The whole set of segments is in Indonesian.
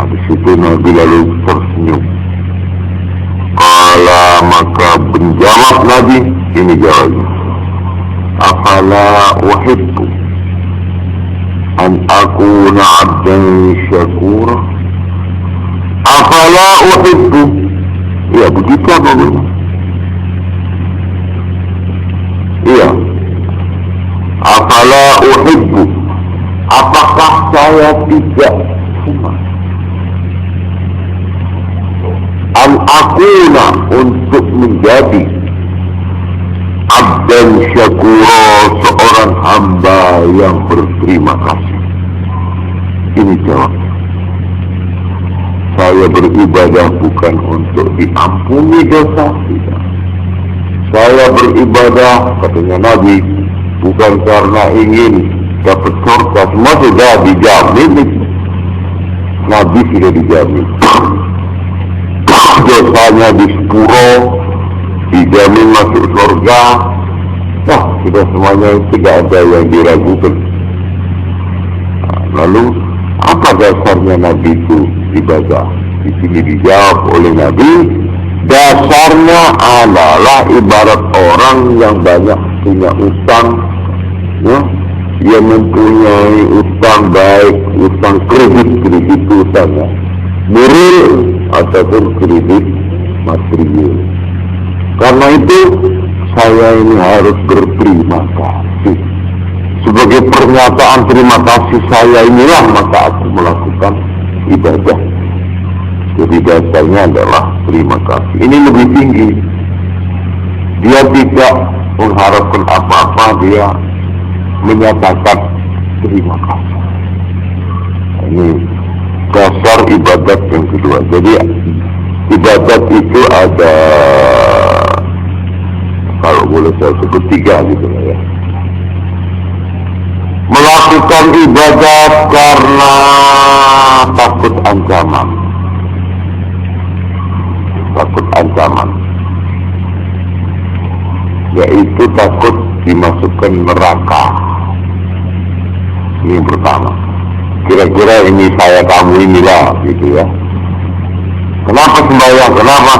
Nah, di situ Nabi lalu tersenyum. Kala maka menjawab Nabi, ini jawabnya. Afala uhibbu an akuna abdan syakura. Afala uhibbu. Ya begitu apa belum? Iya. Afala uhibbu. Apakah saya tidak suka an akuna untuk menjadi abdan syakura, seorang hamba yang berterima kasih. Ini jawab. Saya beribadah bukan untuk diampuni dosa, tidak. Saya beribadah, katanya Nabi, bukan karena ingin dapat surga. Semua sudah dijamin. Nabi sudah dijamin. Dosanya di sepuro, dijamin masuk surga. Wah, sudah semuanya tidak ada yang diragukan. Lalu apa dasarnya Nabi itu ibadah? Di sini dijawab oleh Nabi, dasarnya adalah ibarat orang yang banyak punya utang, ya, dia mempunyai utang baik, utang kredit utangnya, moral ataupun kredit material. Karena itu saya ini harus berterima kasih. Sebagai pernyataan terima kasih saya inilah maka aku melakukan ibadah. Jadi dasarnya adalah terima kasih. Ini lebih tinggi. Dia tidak mengharapkan apa-apa, dia menyatakan terima kasih. Ini dasar ibadat yang kedua. Jadi ibadat itu ada, kalau boleh saya sebut 3 gitu lah ya. Melakukan ibadat karena takut ancaman. Takut ancaman, yaitu takut dimasukkan neraka. Ini yang pertama. Kira-kira ini saya kamu inilah gitu ya. Kenapa sembahyang? Kenapa?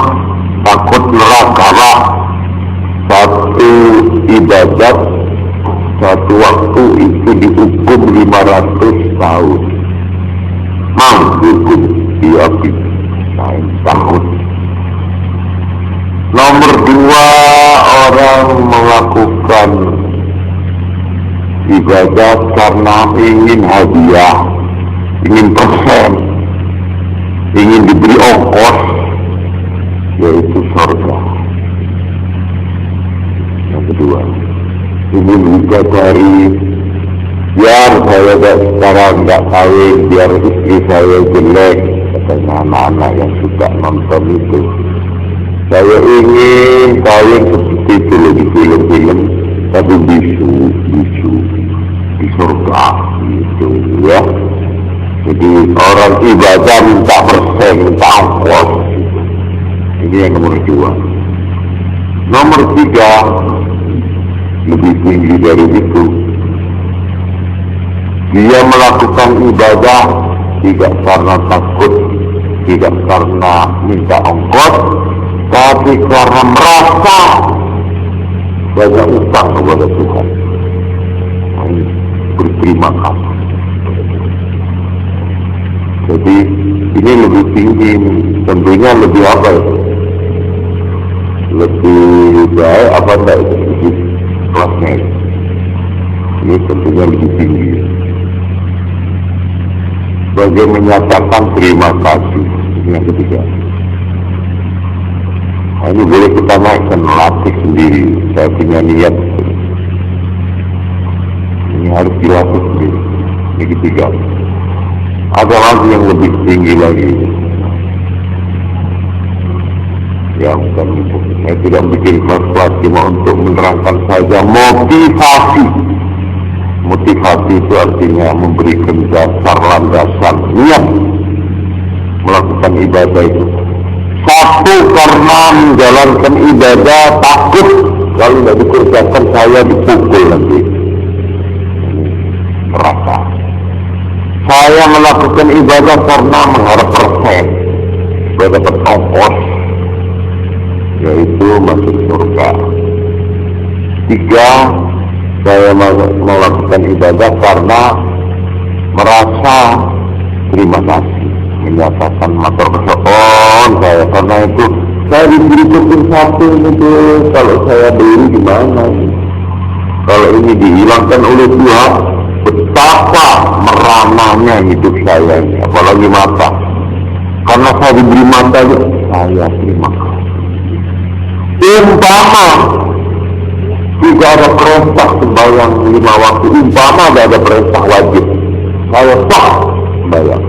Takut neraka lah. Satu ibadat, satu waktu itu dihukum 500 tahun. Dihukum di api. Takut. Nomor 2, orang melakukan ibadat karena ingin hadiah, ingin persen, ingin diberi ongkos, yaitu surga. Yang kedua, ingin bidadari, biar saya sekarang nggak kawin, biar istri saya jelek, katanya anak-anak yang suka nonton itu. Saya ingin kawin seperti itu di film-film, tapi bisu di surga gitu ya. Jadi orang ibadah minta persen, minta ongkos. Ini yang nomor 2. Nomor 3, lebih tinggi dari itu, dia melakukan ibadah tidak karena takut, tidak karena minta ongkos, tapi karena merasa banyak utang kepada Tuhan. Berterima kasih. Jadi ini lebih tinggi, tentunya lebih apa itu? Lebih baik apa enggak itu? Lebih kelasnya. Ini tentunya lebih tinggi. Sebagai menyatakan terima kasih. Ini yang ketiga. Ini boleh kita naikkan, latih sendiri. Saya punya niat. Ini harus dilatih sendiri. Ini ketiga. Ada lagi yang lebih tinggi lagi. Yang saya tidak bikin kelas cuma untuk menerangkan saja motivasi. Motivasi itu artinya memberikan dasar landasan niat melakukan ibadah itu. Satu, karena menjalankan ibadah takut kalau tidak dikerjakan saya dipukul nanti neraka. saya melakukan ibadah karena mengharap persen, supaya dapat ongkos, yaitu masuk surga. 3, saya melakukan ibadah karena merasa terima kasih, menyatakan matur kesuwun saya, karena itu saya diberi kuping satu itu, kalau saya beli gimana ini? Kalau ini dihilangkan oleh Tuhan, betapa merananya hidup saya ini, apalagi mata. Karena saya diberi mata, saya terima kasih. Umpama tidak ada perintah sembahyang 5 waktu, umpama tidak ada perintah wajib, saya sah sembahyang.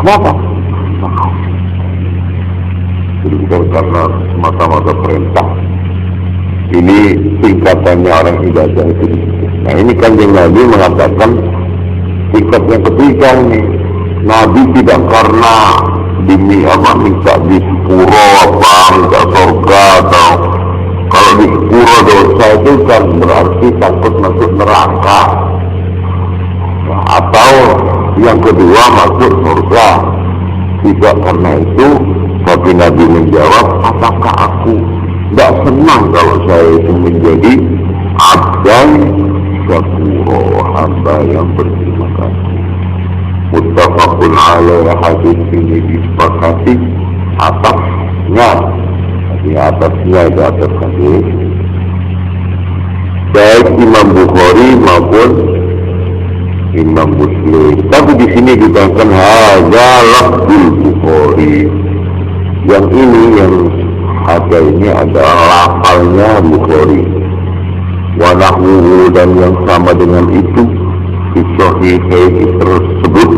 Kenapa? Jadi bukan karena semata-mata perintah. Ini tingkatannya orang ibadah itu. Nah, ini Kanjeng Nabi mengatakan tingkat yang ketiga ini, Nabi tidak karena demi apa minta di sepuro apa, minta surga, atau kalau di sepuro dosa itu kan berarti takut masuk neraka, nah, atau yang kedua masuk surga. Tidak karena itu, tapi Nabi menjawab, apakah aku tidak senang kalau saya itu menjadi abdan syakuro, hamba yang berterima kasih. Muttafaqun alaih, hadis ini disepakati atasnya, di atasnya di atas hadis baik Imam Bukhari maupun Imam Muslim. Tapi di sini dikatakan hadza lafzul Bukhari. Yang ini yang ada ini adalah lafalnya Bukhari. Wa nahwuhu, dan yang sama dengan itu di Sahihain tersebut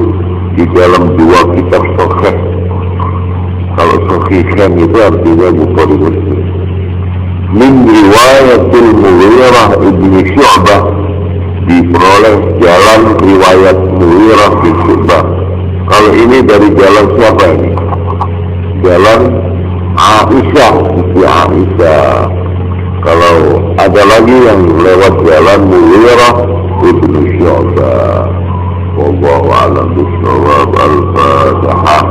di dalam 2 kitab Sahih. Kalau Sahihain itu artinya Bukhari Muslim. Min riwayatil Mughirah ibn Syu'bah, diperoleh jalan riwayat Mughirah bin Syu'bah. Kalau ini dari jalan siapa ini? Jalan Aisyah, Siti Aisyah. Kalau ada lagi yang lewat jalan Mughirah ibn Syu'bah. Wallahu a'lam bishawab. Al-Fatihah.